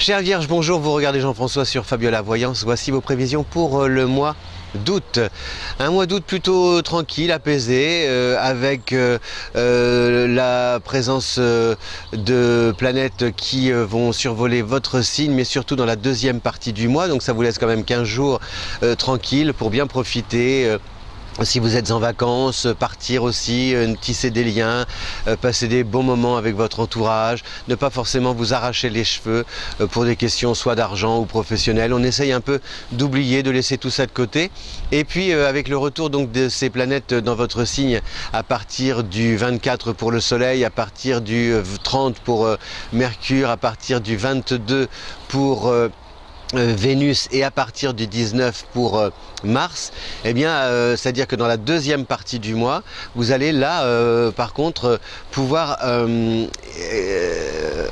Chère Vierge, bonjour, vous regardez Jean-François sur Fabiola Voyance. Voici vos prévisions pour le mois d'août. Un mois d'août plutôt tranquille, apaisé, avec la présence de planètes qui vont survoler votre signe, mais surtout dans la deuxième partie du mois. Donc ça vous laisse quand même 15 jours tranquilles pour bien profiter. Si vous êtes en vacances, partir aussi, tisser des liens, passer des bons moments avec votre entourage, ne pas forcément vous arracher les cheveux pour des questions soit d'argent ou professionnelles. On essaye un peu d'oublier, de laisser tout ça de côté. Et puis avec le retour donc de ces planètes dans votre signe à partir du 24 pour le Soleil, à partir du 30 pour Mercure, à partir du 22 pour Vénus et à partir du 19 pour Mars, eh bien, c'est-à-dire que dans la deuxième partie du mois, vous allez là, par contre, pouvoir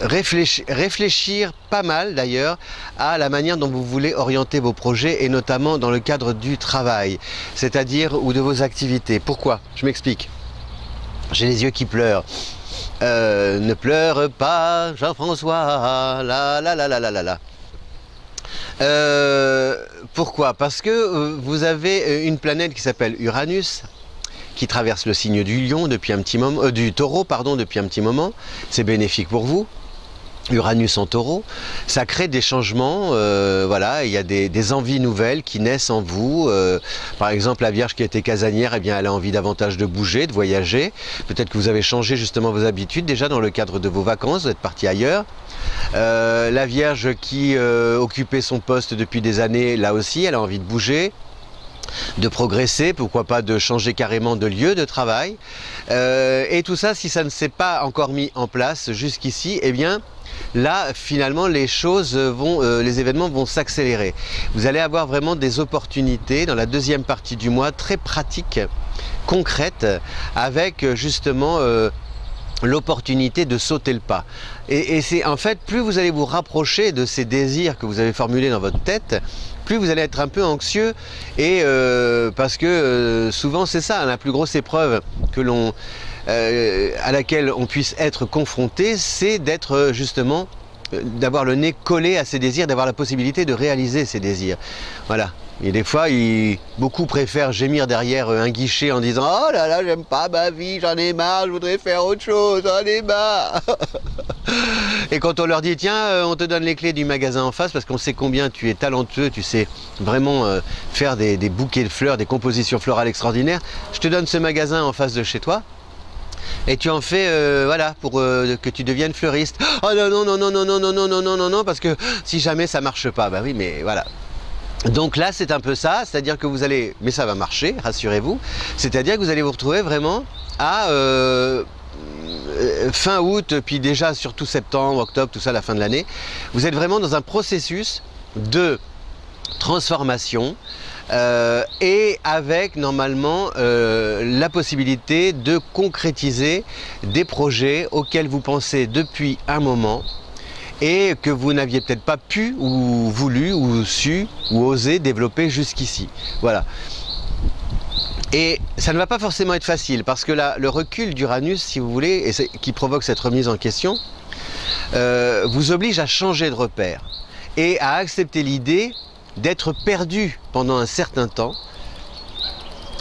réfléchir pas mal d'ailleurs à la manière dont vous voulez orienter vos projets et notamment dans le cadre du travail, c'est-à-dire ou de vos activités. Pourquoi? Je m'explique. J'ai les yeux qui pleurent. Ne pleure pas, Jean-François, la la la la la la la. Pourquoi? Parce que vous avez une planète qui s'appelle Uranus, qui traverse le signe du Lion depuis un petit moment, du Taureau, pardon, depuis un petit moment. C'est bénéfique pour vous. Uranus en Taureau, ça crée des changements, voilà, il y a des envies nouvelles qui naissent en vous. Par exemple, la Vierge qui était casanière, eh bien, elle a envie davantage de bouger, de voyager. Peut-être que vous avez changé justement vos habitudes déjà dans le cadre de vos vacances, vous êtes parti ailleurs. La Vierge qui occupait son poste depuis des années, là aussi, elle a envie de bouger, de progresser, pourquoi pas de changer carrément de lieu de travail. Et tout ça, si ça ne s'est pas encore mis en place jusqu'ici, eh bien, là, finalement, les choses vont, les événements vont s'accélérer. Vous allez avoir vraiment des opportunités dans la deuxième partie du mois, très pratiques, concrètes, avec justement l'opportunité de sauter le pas. Et c'est en fait, plus vous allez vous rapprocher de ces désirs que vous avez formulés dans votre tête, plus vous allez être un peu anxieux, et parce que souvent c'est ça, la plus grosse épreuve que l'on à laquelle on puisse être confronté, c'est d'être justement, d'avoir le nez collé à ses désirs, d'avoir la possibilité de réaliser ses désirs. Voilà. Et des fois, beaucoup préfèrent gémir derrière un guichet en disant « Oh là là, j'aime pas ma vie, j'en ai marre, je voudrais faire autre chose, j'en ai marre !» Et quand on leur dit « Tiens, on te donne les clés du magasin en face parce qu'on sait combien tu es talentueux, tu sais vraiment faire des bouquets de fleurs, des compositions florales extraordinaires, je te donne ce magasin en face de chez toi. » Et tu en fais, voilà, pour que tu deviennes fleuriste. Oh non, non, non, non, non, non, non, non, non, non, non, non, parce que si jamais ça marche pas, bah oui, mais voilà. Donc là, c'est un peu ça, c'est-à-dire que vous allez, mais ça va marcher, rassurez-vous, c'est-à-dire que vous allez vous retrouver vraiment à fin août, puis déjà surtout septembre, octobre, tout ça, la fin de l'année. Vous êtes vraiment dans un processus de transformation et avec normalement la possibilité de concrétiser des projets auxquels vous pensez depuis un moment et que vous n'aviez peut-être pas pu ou voulu ou su ou osé développer jusqu'ici. Voilà. Et ça ne va pas forcément être facile parce que là, le recul d'Uranus, si vous voulez, et qui provoque cette remise en question, vous oblige à changer de repère et à accepter l'idée d'être perdu pendant un certain temps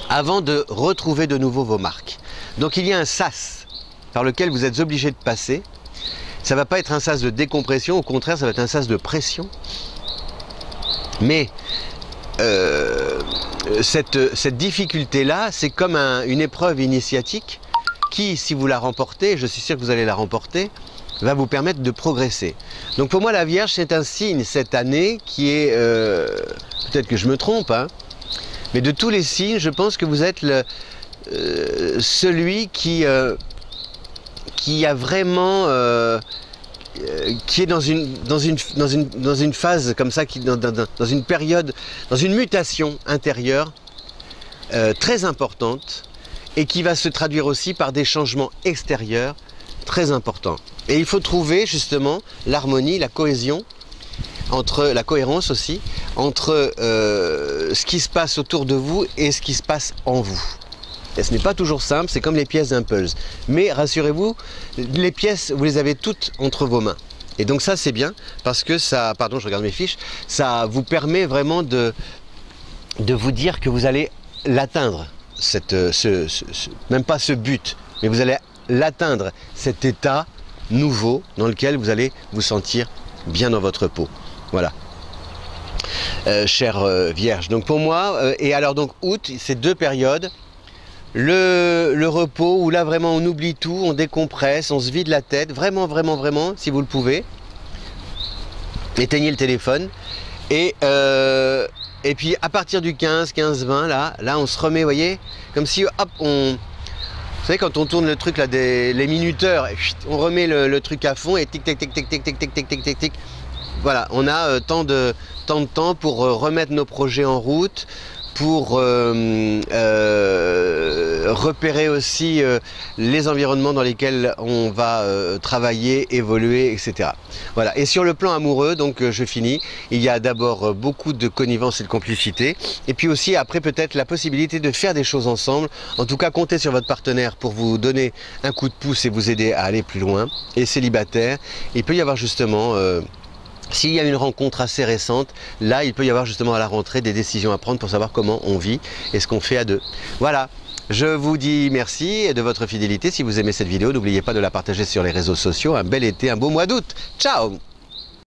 avant de retrouver de nouveau vos marques. Donc il y a un sas par lequel vous êtes obligé de passer. Ça ne va pas être un sas de décompression, au contraire, ça va être un sas de pression. Mais cette difficulté-là, c'est comme une épreuve initiatique qui, si vous la remportez, je suis sûr que vous allez la remporter, va vous permettre de progresser. Donc pour moi, la Vierge, c'est un signe cette année qui est, peut-être que je me trompe, hein, mais de tous les signes, je pense que vous êtes celui qui a vraiment, qui est dans une phase comme ça, dans une période, dans une mutation intérieure très importante et qui va se traduire aussi par des changements extérieurs très importants. Et il faut trouver justement l'harmonie, la cohésion, la cohérence aussi, entre ce qui se passe autour de vous et ce qui se passe en vous. Et ce n'est pas toujours simple, c'est comme les pièces d'un puzzle. Mais rassurez-vous, les pièces, vous les avez toutes entre vos mains. Et donc ça c'est bien parce que ça, pardon je regarde mes fiches, ça vous permet vraiment de vous dire que vous allez l'atteindre, même pas ce but, mais vous allez l'atteindre, cet état nouveau dans lequel vous allez vous sentir bien dans votre peau. Voilà. Chère Vierge. Donc pour moi, et alors donc août, c'est 2 périodes. Le repos où là vraiment on oublie tout, on décompresse, on se vide la tête, vraiment, vraiment, vraiment, si vous le pouvez. Éteignez le téléphone. Et puis à partir du 15, 20, là on se remet, vous voyez, comme si hop, vous savez quand on tourne le truc là, les minuteurs, et on remet le truc à fond et tic tic tic tic tic tic tic tic tic tic tic. Voilà, on a tant de temps pour remettre nos projets en route, pour repérer aussi les environnements dans lesquels on va travailler, évoluer, etc. Voilà. Et sur le plan amoureux, donc je finis, il y a d'abord beaucoup de connivence et de complicité, et puis aussi après peut-être la possibilité de faire des choses ensemble. En tout cas, comptez sur votre partenaire pour vous donner un coup de pouce et vous aider à aller plus loin. Et célibataire, il peut y avoir justement... s'il y a une rencontre assez récente, là il peut y avoir justement à la rentrée des décisions à prendre pour savoir comment on vit et ce qu'on fait à deux. Voilà, je vous dis merci de votre fidélité. Si vous aimez cette vidéo, n'oubliez pas de la partager sur les réseaux sociaux. Un bel été, un beau mois d'août. Ciao!